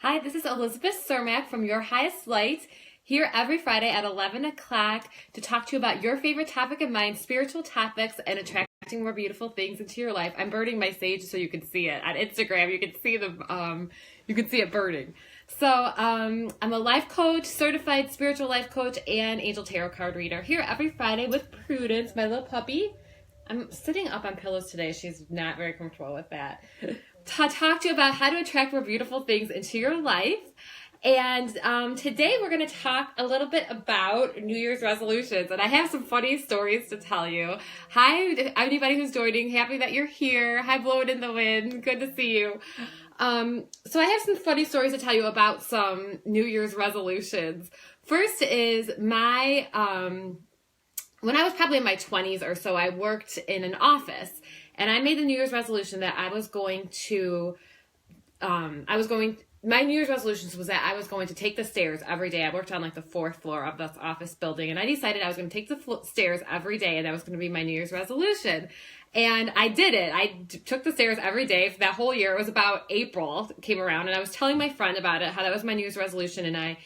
Hi, this is Elizabeth Cermak from Your Highest Light, here every Friday at 11 o'clock to talk to you about your favorite topic of mine, spiritual topics, and attracting more beautiful things into your life. I'm burning my sage so you can see it. On Instagram, you can see it burning. So I'm a life coach, certified spiritual life coach, and angel tarot card reader here every Friday with Prudence, my little puppy. I'm sitting up on pillows today. She's not very comfortable with that. To talk to you about how to attract more beautiful things into your life. And today we're going to talk a little bit about New Year's resolutions. And I have some funny stories to tell you. Hi, anybody who's joining. Happy that you're here. Hi, blowing in the wind. Good to see you. So I have some funny stories to tell you about some New Year's resolutions. First is my... when I was probably in my 20s or so, I worked in an office, and I made the New Year's resolution that my New Year's resolutions was that I was going to take the stairs every day. I worked on like the fourth floor of this office building, and I decided I was going to take the stairs every day, and that was going to be my New Year's resolution. And I did it. I took the stairs every day for that whole year. It was about April came around, and I was telling my friend about it, how that was my New Year's resolution, and I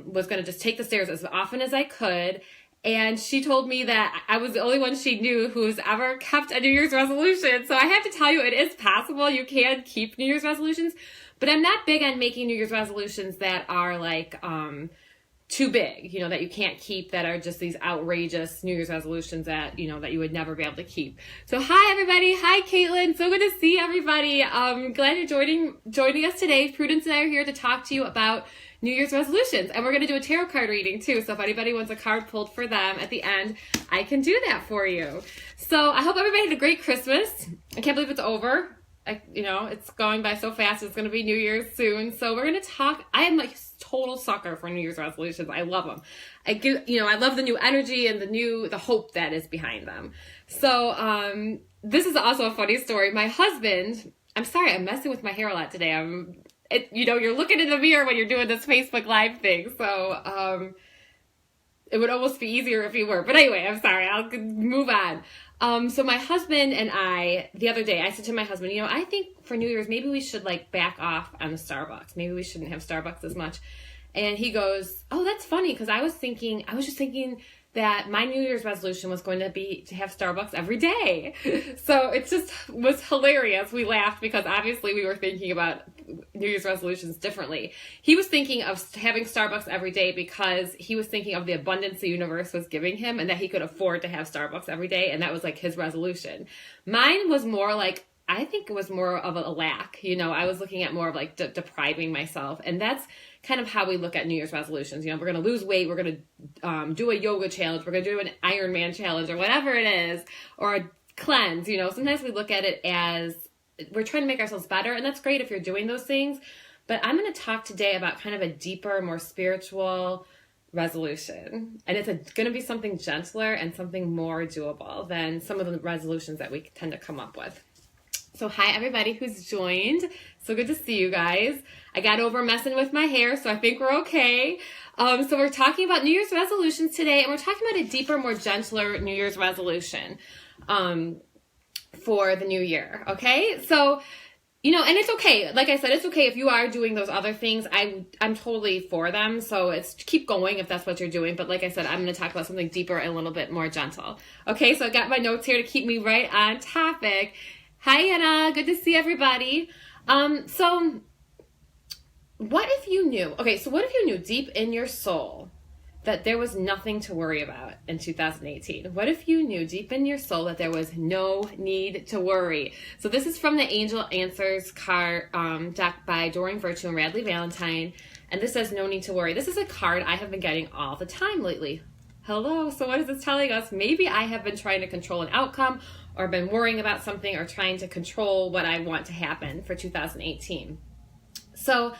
was going to just take the stairs as often as I could. And she told me that I was the only one she knew who's ever kept a New Year's resolution. So I have to tell you, it is possible you can keep New Year's resolutions, but I'm not big on making New Year's resolutions that are like too big, that you can't keep, that are just these outrageous New Year's resolutions that, that you would never be able to keep. So hi, everybody. Hi, Caitlin. So good to see everybody. Glad you're joining us today. Prudence and I are here to talk to you about New Year's resolutions, and we're going to do a tarot card reading too. So if anybody wants a card pulled for them at the end, I can do that for you. So I hope everybody had a great Christmas. I can't believe it's over. It's going by so fast. It's going to be New Year's soon. So we're going to talk. I am like total sucker for New Year's resolutions. I love them. I love the new energy and the hope that is behind them. So this is also a funny story. My husband, I'm sorry, I'm messing with my hair a lot today. You're looking in the mirror when you're doing this Facebook Live thing. So it would almost be easier if you were. But anyway, I'm sorry. I'll move on. So my husband and I, the other day, I said to my husband, I think for New Year's, maybe we should back off on the Starbucks. Maybe we shouldn't have Starbucks as much. And he goes, oh, that's funny. Because I was just thinking that my New Year's resolution was going to be to have Starbucks every day. So it just was hilarious. We laughed because obviously we were thinking about New Year's resolutions differently. He was thinking of having Starbucks every day because he was thinking of the abundance the universe was giving him and that he could afford to have Starbucks every day. And that was his resolution. Mine was more I think it was more of a lack. I was looking at more of depriving myself. And that's kind of how we look at New Year's resolutions. We're going to lose weight. We're going to do a yoga challenge. We're going to do an Ironman challenge or whatever it is, or a cleanse. Sometimes we look at it as we're trying to make ourselves better. And that's great if you're doing those things. But I'm going to talk today about kind of a deeper, more spiritual resolution. And it's going to be something gentler and something more doable than some of the resolutions that we tend to come up with. So hi, everybody who's joined. So good to see you guys. I got over messing with my hair, so I think we're okay. So we're talking about New Year's resolutions today, and we're talking about a deeper, more gentler New Year's resolution for the new year, okay? So, and it's okay. Like I said, it's okay if you are doing those other things. I'm totally for them, so it's keep going if that's what you're doing. But like I said, I'm going to talk about something deeper and a little bit more gentle. Okay, so I got my notes here to keep me right on topic. Hi, Anna. Good to see everybody. So what if you knew deep in your soul that there was nothing to worry about in 2018? What if you knew deep in your soul that there was no need to worry? So this is from the Angel Answers card deck by Doreen Virtue and Radley Valentine. And this says no need to worry. This is a card I have been getting all the time lately. Hello. So what is this telling us? Maybe I have been trying to control an outcome or been worrying about something or trying to control what I want to happen for 2018. So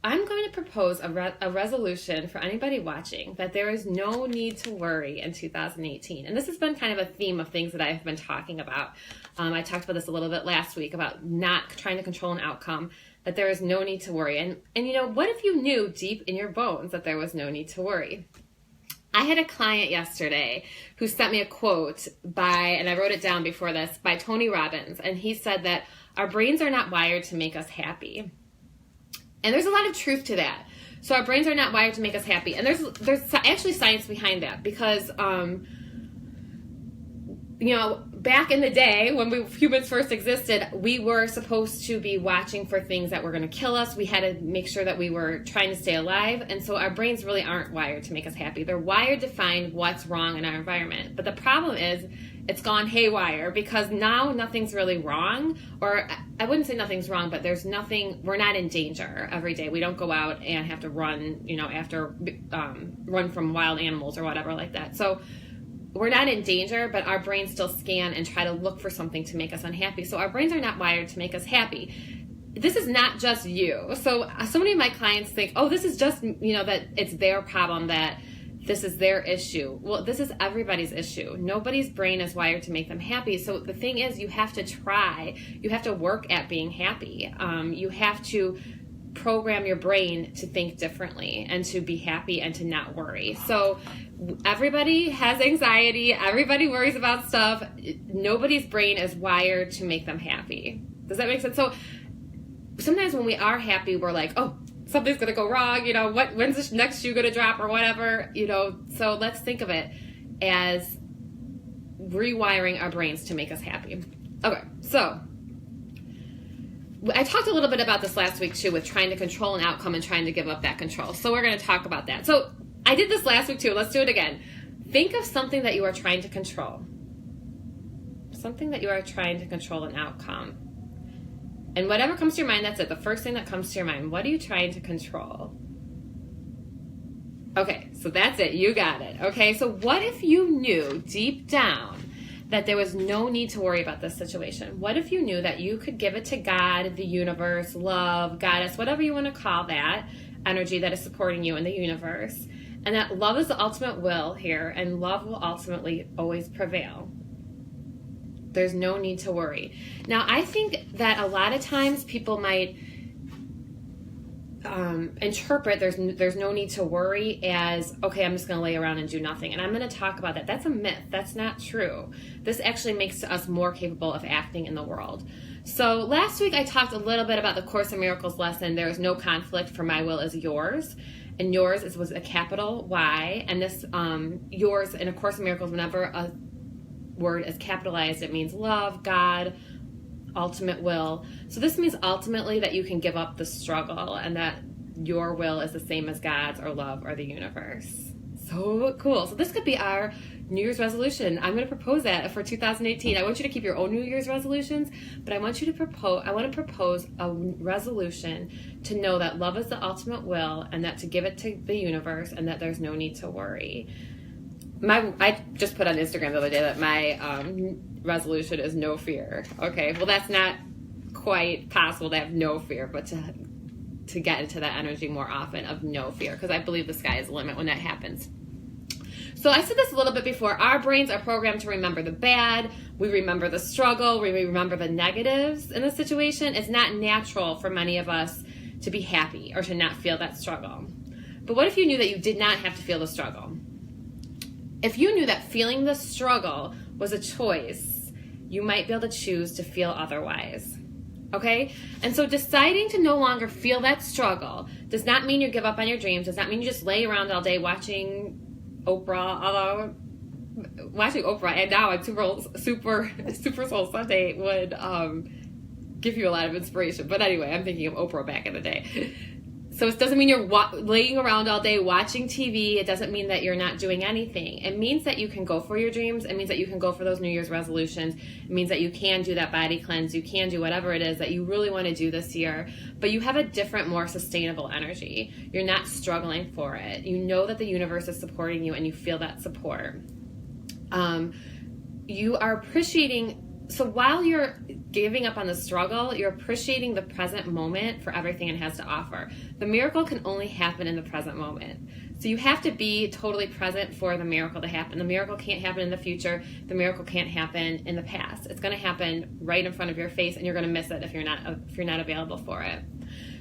I'm going to propose a resolution for anybody watching that there is no need to worry in 2018. And this has been kind of a theme of things that I've been talking about. I talked about this a little bit last week about not trying to control an outcome, that there is no need to worry. And what if you knew deep in your bones that there was no need to worry? I had a client yesterday who sent me a quote and I wrote it down before this, by Tony Robbins. And he said that our brains are not wired to make us happy. And there's a lot of truth to that. So our brains are not wired to make us happy. And there's actually science behind that, because back in the day when humans first existed, we were supposed to be watching for things that were going to kill us. We had to make sure that we were trying to stay alive. And so our brains really aren't wired to make us happy. They're wired to find what's wrong in our environment. But the problem is it's gone haywire, because now nothing's really wrong. Or I wouldn't say nothing's wrong, but there's nothing, we're not in danger every day. We don't go out and have to run, run from wild animals or whatever like that. So we're not in danger, but our brains still scan and try to look for something to make us unhappy. So our brains are not wired to make us happy. This is not just you. So many of my clients think, oh, this is just, that it's their problem, that this is their issue. Well, this is everybody's issue. Nobody's brain is wired to make them happy. So the thing is, you have to try. You have to work at being happy. You have to program your brain to think differently and to be happy and to not worry. So everybody has anxiety. Everybody worries about stuff. Nobody's brain is wired to make them happy. Does that make sense? So sometimes when we are happy, we're like, oh, something's going to go wrong. When's this next shoe going to drop or whatever, So let's think of it as rewiring our brains to make us happy. Okay, so I talked a little bit about this last week too, with trying to control an outcome and trying to give up that control. So we're going to talk about that. So I did this last week too. Let's do it again. Think of something that you are trying to control. Something that you are trying to control an outcome. And whatever comes to your mind, that's it. The first thing that comes to your mind. What are you trying to control? Okay, so that's it. You got it. Okay, so what if you knew deep down that there was no need to worry about this situation? What if you knew that you could give it to God, the universe, love, goddess, whatever you want to call that energy that is supporting you in the universe, and that love is the ultimate will here, and love will ultimately always prevail? There's no need to worry. Now, I think that a lot of times people might interpret there's no need to worry as, okay, I'm just going to lay around and do nothing. And I'm going to talk about that. That's a myth. That's not true. This actually makes us more capable of acting in the world. So last week I talked a little bit about the Course in Miracles lesson, there is no conflict, for my will is yours. And yours was a capital Y. And this yours in A Course in Miracles, whenever a word is capitalized, it means love, God, ultimate will. So this means ultimately that you can give up the struggle, and that your will is the same as God's or love or the universe. So cool. So this could be our New Year's resolution. I'm going to propose that for 2018. I want you to keep your own New Year's resolutions, but I want to propose a resolution to know that love is the ultimate will, and that to give it to the universe, and that there's no need to worry. I just put on Instagram the other day that my resolution is no fear. Okay, well, that's not quite possible to have no fear, but to get into that energy more often of no fear, because I believe the sky is the limit when that happens. So I said this a little bit before. Our brains are programmed to remember the bad. We remember the struggle. We remember the negatives in the situation. It's not natural for many of us to be happy or to not feel that struggle. But what if you knew that you did not have to feel the struggle? If you knew that feeling the struggle was a choice, you might be able to choose to feel otherwise. Okay? And so deciding to no longer feel that struggle does not mean you give up on your dreams, does not mean you just lay around all day watching Oprah, although watching Oprah and now on Super Soul Sunday would give you a lot of inspiration. But anyway, I'm thinking of Oprah back in the day. So it doesn't mean you're laying around all day watching TV. It doesn't mean that you're not doing anything. It means that you can go for your dreams. It means that you can go for those New Year's resolutions. It means that you can do that body cleanse. You can do whatever it is that you really want to do this year. But you have a different, more sustainable energy. You're not struggling for it. You know that the universe is supporting you, and you feel that support. You are appreciating. So while you're giving up on the struggle, you're appreciating the present moment for everything it has to offer. The miracle can only happen in the present moment. So you have to be totally present for the miracle to happen. The miracle can't happen in the future. The miracle can't happen in the past. It's going to happen right in front of your face, and you're going to miss it if you're not available for it.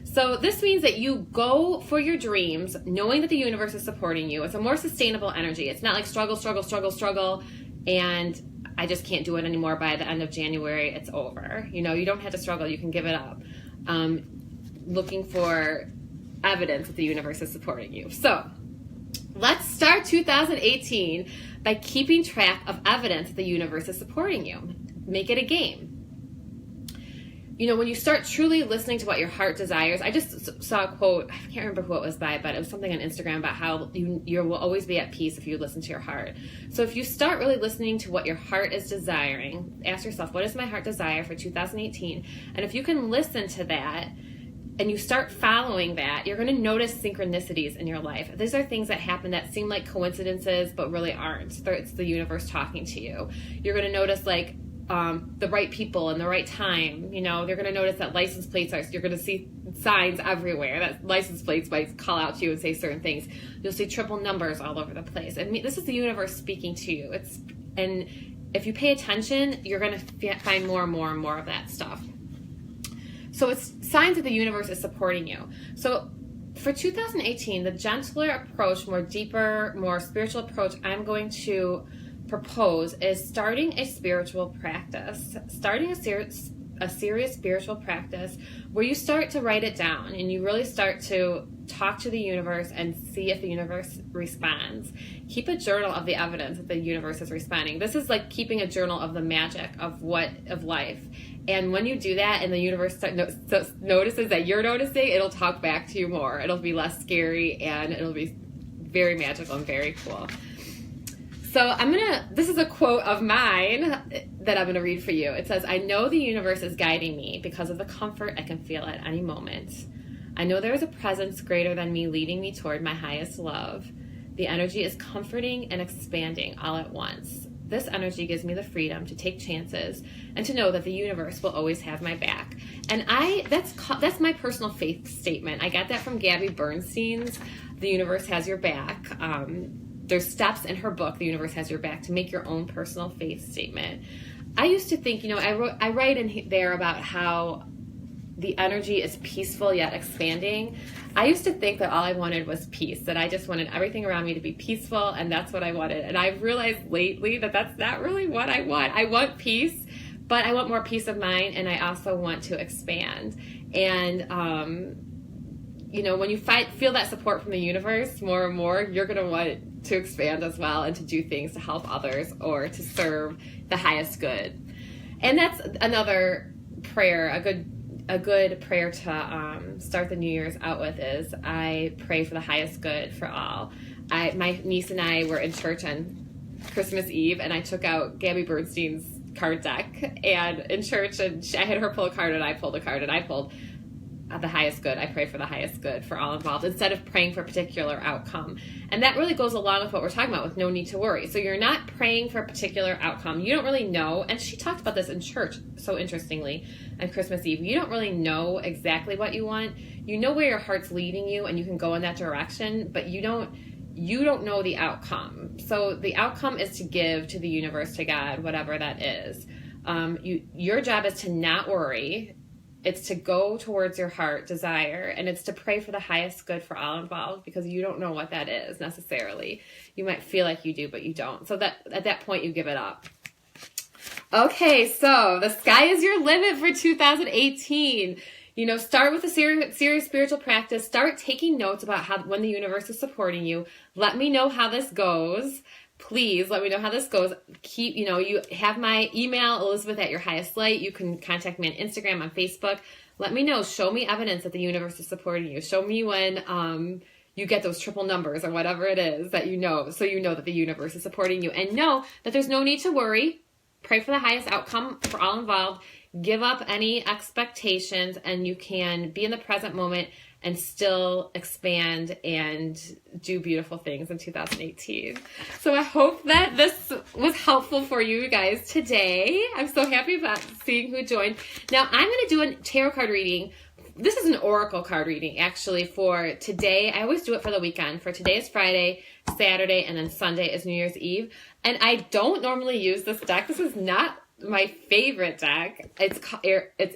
So this means that you go for your dreams, knowing that the universe is supporting you. It's a more sustainable energy. It's not like struggle, and I just can't do it anymore. By the end of January, it's over. You don't have to struggle. You can give it up. looking for evidence that the universe is supporting you. So let's start 2018 by keeping track of evidence that the universe is supporting you. Make it a game. You know, when you start truly listening to what your heart desires, I just saw a quote, I can't remember who it was by, but it was something on Instagram about how you will always be at peace if you listen to your heart. So if you start really listening to what your heart is desiring, ask yourself, what is my heart desire for 2018? And if you can listen to that and you start following that, you're going to notice synchronicities in your life. These are things that happen that seem like coincidences, but really aren't. It's the universe talking to you. You're going to notice like the right people in the right time. You know, they're going to notice that license plates you're going to see signs everywhere that license plates might call out to you and say certain things. You'll see triple numbers all over the place. I mean, this is the universe speaking to you. And if you pay attention, you're going to find more and more and more of that stuff. So it's signs that the universe is supporting you. So for 2018, the gentler approach, more deeper, more spiritual approach I'm going to propose is starting a spiritual practice, starting a serious spiritual practice where you start to write it down and you really start to talk to the universe and see if the universe responds. Keep a journal of the evidence that the universe is responding. This is like keeping a journal of the magic of life. And when you do that and the universe notices that you're noticing, it'll talk back to you more. It'll be less scary and it'll be very magical and very cool. So this is a quote of mine that I'm going to read for you. It says, I know the universe is guiding me because of the comfort I can feel at any moment. I know there is a presence greater than me leading me toward my highest love. The energy is comforting and expanding all at once. This energy gives me the freedom to take chances and to know that the universe will always have my back. And that's my personal faith statement. I got that from Gabby Bernstein's The Universe Has Your Back. There's steps in her book, The Universe Has Your Back, to make your own personal faith statement. I used to think, I write in there about how the energy is peaceful yet expanding. I used to think that all I wanted was peace, that I just wanted everything around me to be peaceful, and that's what I wanted. And I've realized lately that that's not really what I want. I want peace, but I want more peace of mind, and I also want to expand. And, when you feel that support from the universe more and more, you're going to want to expand as well and to do things to help others or to serve the highest good. And that's another prayer, a good prayer to start the New Year's out with is I pray for the highest good for all. My niece and I were in church on Christmas Eve, and I took out Gabby Bernstein's card deck and in church, and I had her pull a card and I pulled a card and I pulled the highest good. I pray for the highest good for all involved instead of praying for a particular outcome. And that really goes along with what we're talking about with no need to worry. So you're not praying for a particular outcome. You don't really know. And she talked about this in church so interestingly on Christmas Eve. You don't really know exactly what you want. You know where your heart's leading you and you can go in that direction, but you don't know the outcome. So the outcome is to give to the universe, to God, whatever that is. Your job is to not worry. It's to go towards your heart desire, and it's to pray for the highest good for all involved, because you don't know what that is necessarily. You might feel like you do, but you don't. So that at that point, you give it up. Okay, so the sky is your limit for 2018. Start with a serious spiritual practice. Start taking notes about when the universe is supporting you. Let me know how this goes. Please let me know how this goes. You have my email, Elizabeth@yourhighestlight. You can contact me on Instagram, on Facebook. Let me know. Show me evidence that the universe is supporting you. Show me when you get those triple numbers or whatever it is that so you know that the universe is supporting you. And know that there's no need to worry. Pray for the highest outcome for all involved. Give up any expectations, and you can be in the present moment and still expand and do beautiful things in 2018. So I hope that this was helpful for you guys today. I'm so happy about seeing who joined. Now I'm going to do a tarot card reading. This is an oracle card reading actually for today. I always do it for the weekend. For today is Friday, Saturday, and then Sunday is New Year's Eve. And I don't normally use this deck. This is not my favorite deck. It's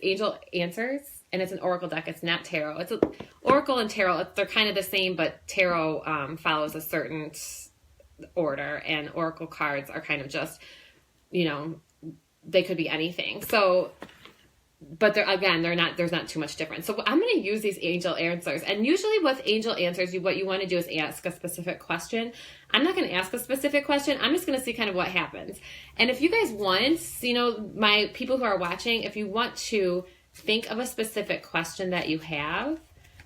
Angel Answers. And it's an oracle deck. It's not tarot. It's oracle and tarot. They're kind of the same, but tarot follows a certain order, and oracle cards are kind of just, they could be anything. So but there's not too much difference. So I'm going to use these angel answers. And usually with angel answers, what you want to do is ask a specific question. I'm not going to ask a specific question. I'm just going to see kind of what happens. And if you guys want, my people who are watching, if you want to think of a specific question that you have,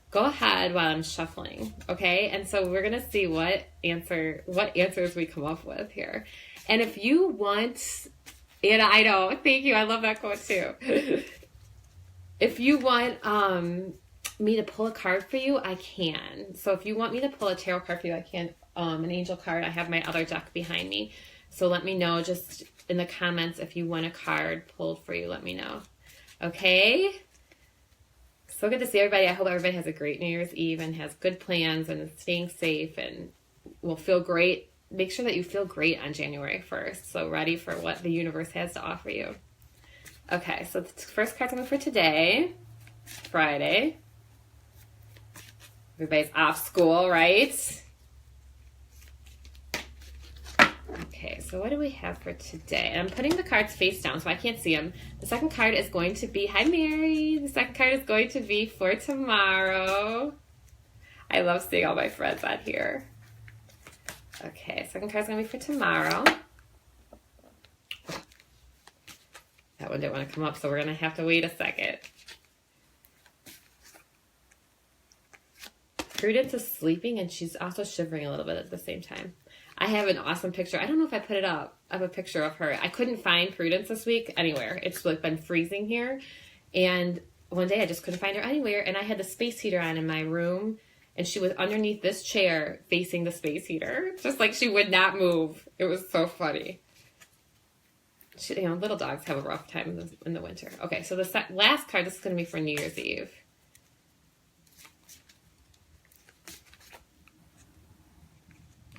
go ahead while I'm shuffling. Okay. And so we're going to see what answers we come up with here. And if you want, and I know, thank you. I love that quote too. If you want me to pull a card for you, I can. So if you want me to pull a tarot card for you, I can. An angel card. I have my other deck behind me. So let me know just in the comments if you want a card pulled for you. Let me know. Okay? So good to see everybody. I hope everybody has a great New Year's Eve and has good plans and is staying safe and will feel great. Make sure that you feel great on January 1st. So ready for what the universe has to offer you. Okay, so the first card's coming for today, Friday. Everybody's off school, right? Okay, so what do we have for today? And I'm putting the cards face down so I can't see them. The second card is going to be, hi Mary. The second card is going to be for tomorrow. I love seeing all my friends on here. Okay, second card's going to be for tomorrow. That one didn't want to come up, so we're going to have to wait a second. Prudence is sleeping, and she's also shivering a little bit at the same time. I have an awesome picture. I don't know if I put it up. I have a picture of her. I couldn't find Prudence this week anywhere. It's like been freezing here. And one day I just couldn't find her anywhere, and I had the space heater on in my room, and she was underneath this chair facing the space heater, just like she would not move. It was so funny. Little dogs have a rough time in the winter. Okay, so the last card, this is going to be for New Year's Eve.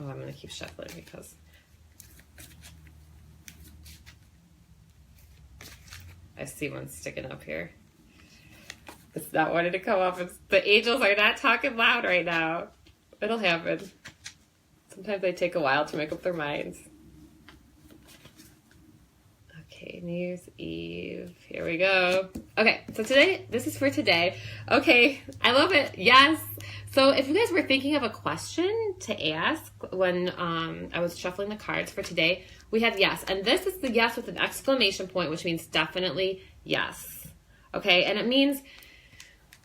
Oh, I'm going to keep shuffling because I see one sticking up here. It's not wanting to come up. The angels are not talking loud right now. It'll happen. Sometimes they take a while to make up their minds. Okay, New Year's Eve. Here we go. Okay, so today, this is for today. Okay, I love it. Yes. So if you guys were thinking of a question to ask when I was shuffling the cards for today, we have yes. And this is the yes with an exclamation point, which means definitely yes. Okay, and it means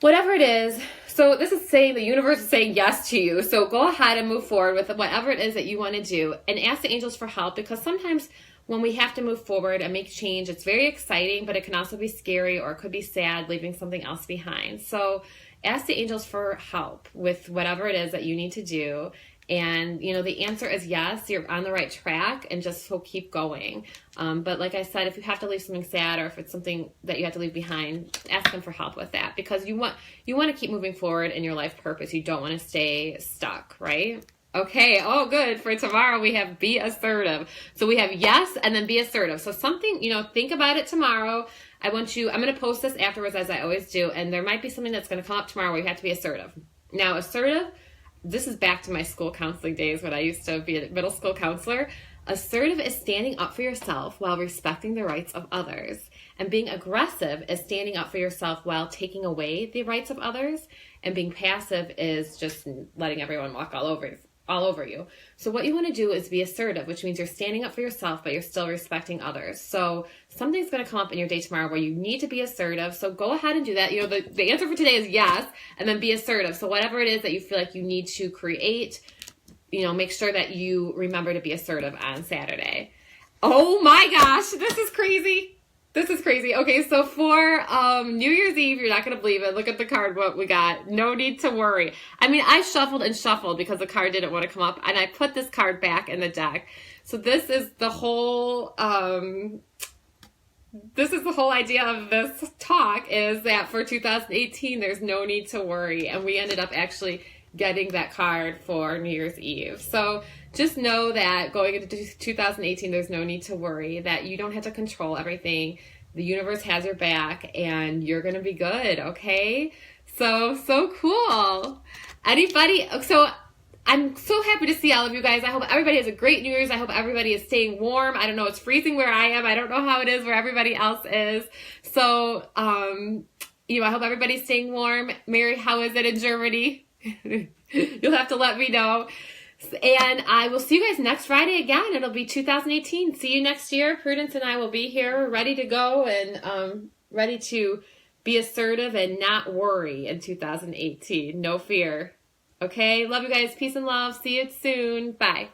whatever it is. So this is saying the universe is saying yes to you. So go ahead and move forward with whatever it is that you want to do and ask the angels for help, because sometimes when we have to move forward and make change, it's very exciting, but it can also be scary or it could be sad, leaving something else behind. So ask the angels for help with whatever it is that you need to do. And, the answer is yes, you're on the right track, and just so keep going. But like I said, if you have to leave something sad or if it's something that you have to leave behind, ask them for help with that, because you want to keep moving forward in your life purpose. You don't want to stay stuck, right? Okay. Oh, good. For tomorrow, we have be assertive. So we have yes and then be assertive. So something, think about it tomorrow. I'm going to post this afterwards, as I always do. And there might be something that's going to come up tomorrow where you have to be assertive. Now, assertive, this is back to my school counseling days when I used to be a middle school counselor. Assertive is standing up for yourself while respecting the rights of others. And being aggressive is standing up for yourself while taking away the rights of others. And being passive is just letting everyone walk all over you. So what you want to do is be assertive, which means you're standing up for yourself, but you're still respecting others. So something's going to come up in your day tomorrow where you need to be assertive. So go ahead and do that. The answer for today is yes, and then be assertive. So whatever it is that you feel like you need to create, make sure that you remember to be assertive on Saturday. Oh my gosh, this is crazy. This is crazy. Okay, so for New Year's Eve, you're not going to believe it. Look at the card, what we got. No need to worry. I mean, I shuffled and shuffled because the card didn't want to come up, and I put this card back in the deck. So this is the whole idea of this talk, is that for 2018, there's no need to worry. And we ended up actually getting that card for New Year's Eve. So just know that going into 2018, there's no need to worry, that you don't have to control everything. The universe has your back and you're going to be good. Okay. So cool. Anybody? So I'm so happy to see all of you guys. I hope everybody has a great New Year's. I hope everybody is staying warm. I don't know, it's freezing where I am. I don't know how it is where everybody else is. So, you know, I hope everybody's staying warm. Mary, how is it in Germany? You'll have to let me know. And I will see you guys next Friday again. It'll be 2018. See you next year. Prudence and I will be here ready to go and ready to be assertive and not worry in 2018. No fear. Okay? Love you guys. Peace and love. See you soon. Bye.